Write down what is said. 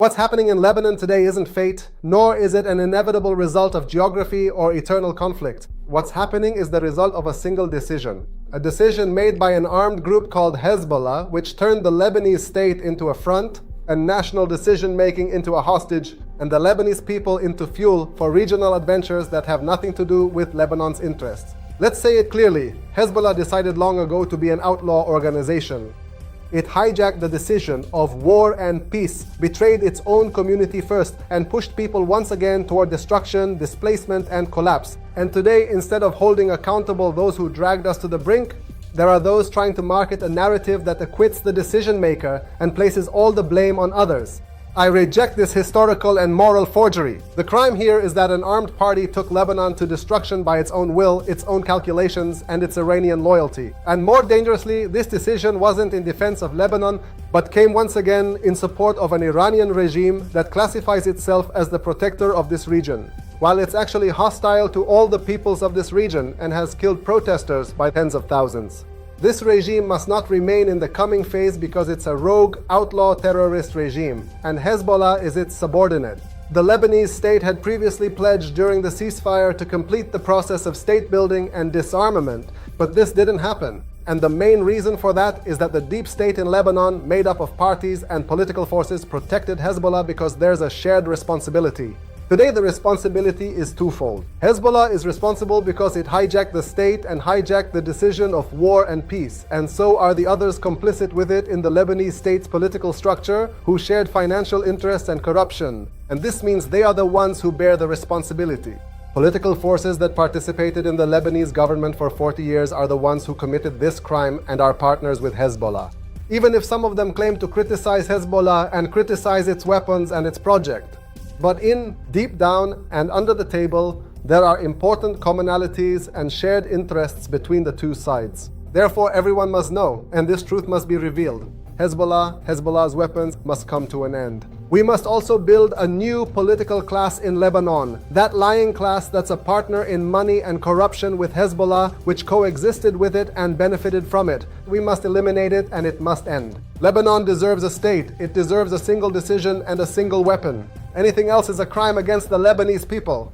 What's happening in Lebanon today isn't fate, nor is it an inevitable result of geography or eternal conflict. What's happening is the result of a single decision. A decision made by an armed group called Hezbollah, which turned the Lebanese state into a front, and national decision-making into a hostage, and the Lebanese people into fuel for regional adventures that have nothing to do with Lebanon's interests. Let's say it clearly, Hezbollah decided long ago to be an outlaw organization. It hijacked the decision of war and peace, betrayed its own community first, and pushed people once again toward destruction, displacement, and collapse. And today, instead of holding accountable those who dragged us to the brink, there are those trying to market a narrative that acquits the decision maker and places all the blame on others. I reject this historical and moral forgery. The crime here is that an armed party took Lebanon to destruction by its own will, its own calculations, and its Iranian loyalty. And more dangerously, this decision wasn't in defense of Lebanon, but came once again in support of an Iranian regime that classifies itself as the protector of this region, while it's actually hostile to all the peoples of this region and has killed protesters by tens of thousands. This regime must not remain in the coming phase because it's a rogue, outlaw terrorist regime, and Hezbollah is its subordinate. The Lebanese state had previously pledged during the ceasefire to complete the process of state building and disarmament, but this didn't happen. And the main reason for that is that the deep state in Lebanon, made up of parties and political forces, protected Hezbollah because there's a shared responsibility. Today, the responsibility is twofold. Hezbollah is responsible because it hijacked the state and hijacked the decision of war and peace, and so are the others complicit with it in the Lebanese state's political structure, who shared financial interests and corruption. And this means they are the ones who bear the responsibility. Political forces that participated in the Lebanese government for 40 years are the ones who committed this crime and are partners with Hezbollah. Even if some of them claim to criticize Hezbollah and criticize its weapons and its project. But deep down and under the table, there are important commonalities and shared interests between the two sides. Therefore, everyone must know, and this truth must be revealed. Hezbollah's weapons must come to an end. We must also build a new political class in Lebanon, that lying class that's a partner in money and corruption with Hezbollah, which coexisted with it and benefited from it. We must eliminate it, and it must end. Lebanon deserves a state. It deserves a single decision and a single weapon. Anything else is a crime against the Lebanese people.